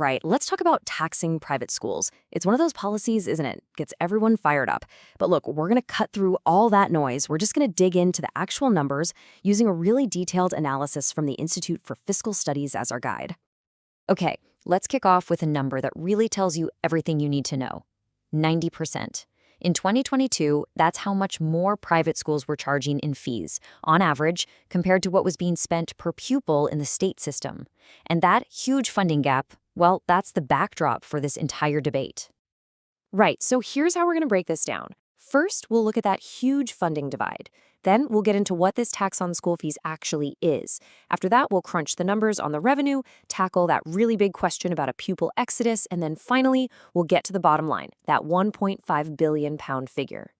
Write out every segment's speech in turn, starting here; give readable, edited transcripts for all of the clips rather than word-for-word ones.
Right, let's talk about taxing private schools. It's one of those policies, isn't it? Gets everyone fired up. But look, we're going to cut through all that noise. We're just going to dig into the actual numbers using a really detailed analysis from the Institute for Fiscal Studies as our guide. Okay, let's kick off with a number that really tells you everything you need to know. 90%. In 2022, that's how much more private schools were charging in fees, on average, compared to what was being spent per pupil in the state system. And that huge funding gap, well, that's the backdrop for this entire debate. Right, so here's how we're going to break this down. First, we'll look at that huge funding divide. Then we'll get into what this tax on school fees actually is. After that, we'll crunch the numbers on the revenue, tackle that really big question about a pupil exodus, and then finally, we'll get to the bottom line, that £1.5 billion figure.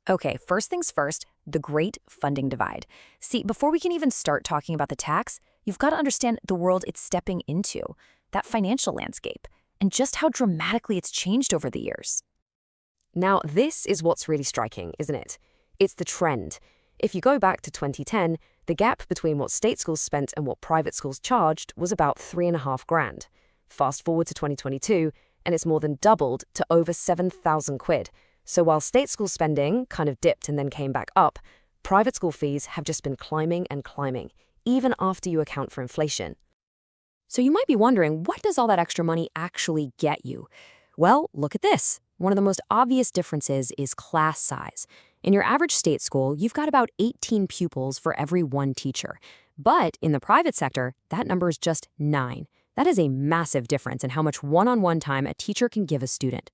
Okay, first things first, the great funding divide. See, before we can even start talking about the tax, you've got to understand the world it's stepping into, that financial landscape, and just how dramatically it's changed over the years. Now, this is what's really striking, isn't it? It's the trend. If you go back to 2010, the gap between what state schools spent and what private schools charged was about £3,500. Fast forward to 2022, and it's more than doubled to over 7,000 quid. So while state school spending kind of dipped and then came back up, private school fees have just been climbing and climbing, even after you account for inflation. So you might be wondering, what does all that extra money actually get you? Well, look at this. One of the most obvious differences is class size. In your average state school, you've got about 18 pupils for every one teacher. But in the private sector, that number is just 9. That is a massive difference in how much one-on-one time a teacher can give a student.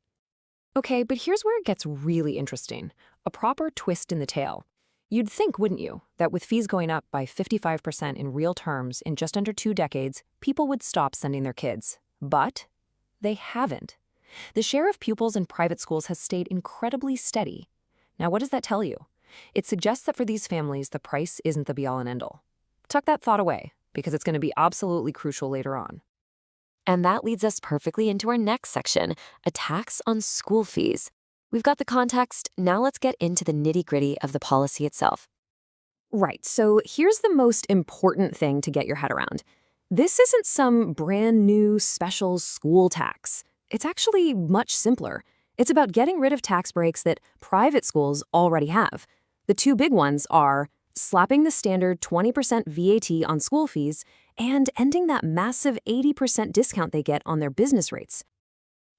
Okay, but here's where it gets really interesting. A proper twist in the tale. You'd think, wouldn't you, that with fees going up by 55% in real terms in just under 2 decades, people would stop sending their kids. But they haven't. The share of pupils in private schools has stayed incredibly steady. Now, what does that tell you? It suggests that for these families, the price isn't the be-all and end-all. Tuck that thought away, because it's going to be absolutely crucial later on. And that leads us perfectly into our next section, a tax on school fees. We've got the context, now let's get into the nitty-gritty of the policy itself. Right, so here's the most important thing to get your head around. This isn't some brand new special school tax. It's actually much simpler. It's about getting rid of tax breaks that private schools already have. The two big ones are slapping the standard 20% VAT on school fees and ending that massive 80% discount they get on their business rates.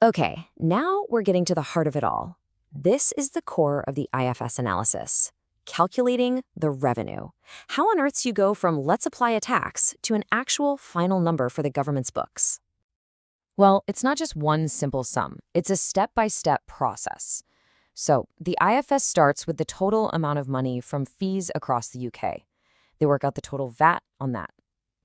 Okay, now we're getting to the heart of it all. This is the core of the IFS analysis, calculating the revenue. How on earth do you go from let's apply a tax to an actual final number for the government's books? Well, it's not just one simple sum. It's a step-by-step process. So the IFS starts with the total amount of money from fees across the UK. They work out the total VAT on that.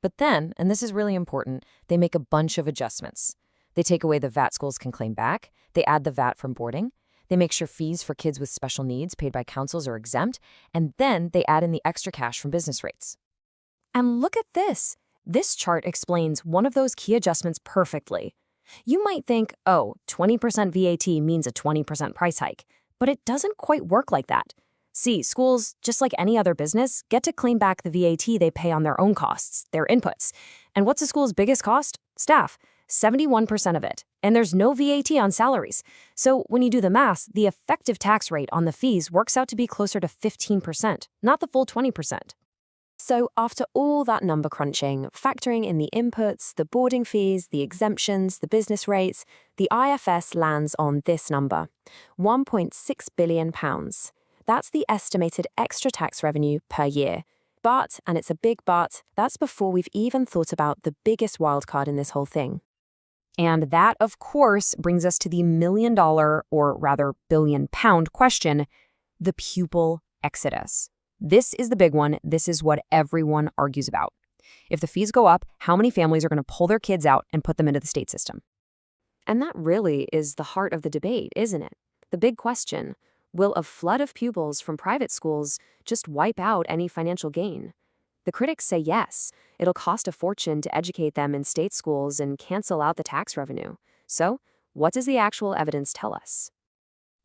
But then, and this is really important, they make a bunch of adjustments. They take away the VAT schools can claim back. They add the VAT from boarding. They make sure fees for kids with special needs paid by councils are exempt. And then they add in the extra cash from business rates. And look at this. This chart explains one of those key adjustments perfectly. You might think, oh, 20% VAT means a 20% price hike, but it doesn't quite work like that. See, schools, just like any other business, get to claim back the VAT they pay on their own costs, their inputs. And what's a school's biggest cost? Staff, 71% of it. And there's no VAT on salaries. So when you do the math, the effective tax rate on the fees works out to be closer to 15%, not the full 20%. So after all that number crunching, factoring in the inputs, the boarding fees, the exemptions, the business rates, the IFS lands on this number, £1.6 billion. That's the estimated extra tax revenue per year. But, and it's a big but, that's before we've even thought about the biggest wildcard in this whole thing. And that, of course, brings us to the $1 million, or rather £1 billion question, the pupil exodus. This is the big one. This is what everyone argues about. If the fees go up, how many families are going to pull their kids out and put them into the state system? And that really is the heart of the debate, isn't it? The big question, will a flood of pupils from private schools just wipe out any financial gain? The critics say yes. It'll cost a fortune to educate them in state schools and cancel out the tax revenue. So, what does the actual evidence tell us?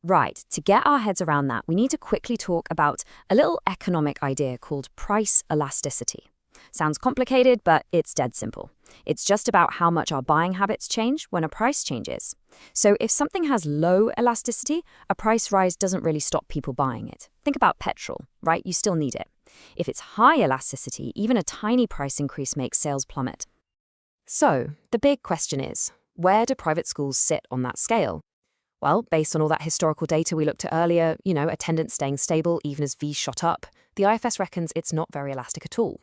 Right, to get our heads around that, we need to quickly talk about a little economic idea called price elasticity. Sounds complicated, but it's dead simple. It's just about how much our buying habits change when a price changes. So if something has low elasticity, a price rise doesn't really stop people buying it. Think about petrol, right? You still need it. If it's high elasticity, even a tiny price increase makes sales plummet. So, the big question is, where do private schools sit on that scale? Well, based on all that historical data we looked at earlier, attendance staying stable even as fees shot up, the IFS reckons it's not very elastic at all.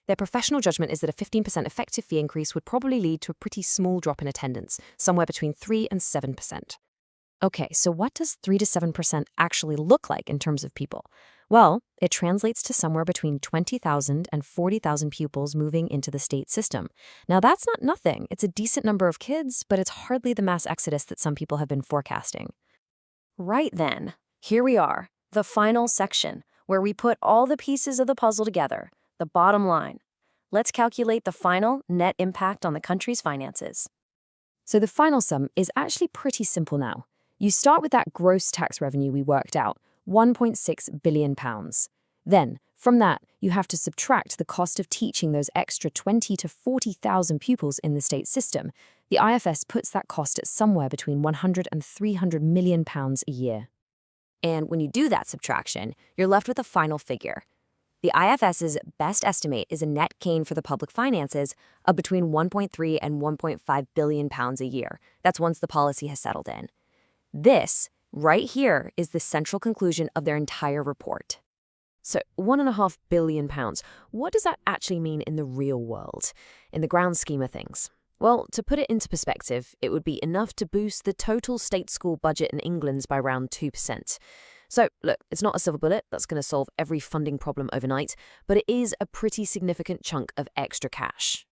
Their professional judgment is that a 15% effective fee increase would probably lead to a pretty small drop in attendance, somewhere between 3 and 7%. Okay, so what does 3 to 7% actually look like in terms of people? Well, it translates to somewhere between 20,000 and 40,000 pupils moving into the state system. Now, that's not nothing. It's a decent number of kids, but it's hardly the mass exodus that some people have been forecasting. Right then, here we are, the final section, where we put all the pieces of the puzzle together, the bottom line. Let's calculate the final net impact on the country's finances. So the final sum is actually pretty simple now. You start with that gross tax revenue we worked out, £1.6 billion. Then, from that, you have to subtract the cost of teaching those extra 20 to 40,000 pupils in the state system. The IFS puts that cost at somewhere between 100 and 300 million pounds a year. And when you do that subtraction, you're left with a final figure. The IFS's best estimate is a net gain for the public finances of between 1.3 and 1.5 billion pounds a year. That's once the policy has settled in. This, right here, is the central conclusion of their entire report. So, £1.5 billion. What does that actually mean in the real world, in the grand scheme of things? Well, to put it into perspective, it would be enough to boost the total state school budget in England by around 2%. So, look, it's not a silver bullet that's going to solve every funding problem overnight, but it is a pretty significant chunk of extra cash.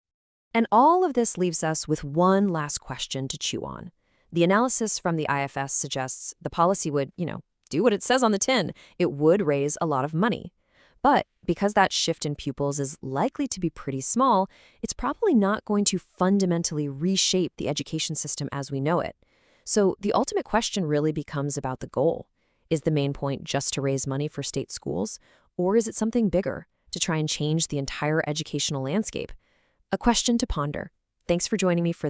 And all of this leaves us with one last question to chew on. The analysis from the IFS suggests the policy would, do what it says on the tin. It would raise a lot of money. But because that shift in pupils is likely to be pretty small, it's probably not going to fundamentally reshape the education system as we know it. So the ultimate question really becomes about the goal. Is the main point just to raise money for state schools, or is it something bigger, to try and change the entire educational landscape? A question to ponder. Thanks for joining me for this.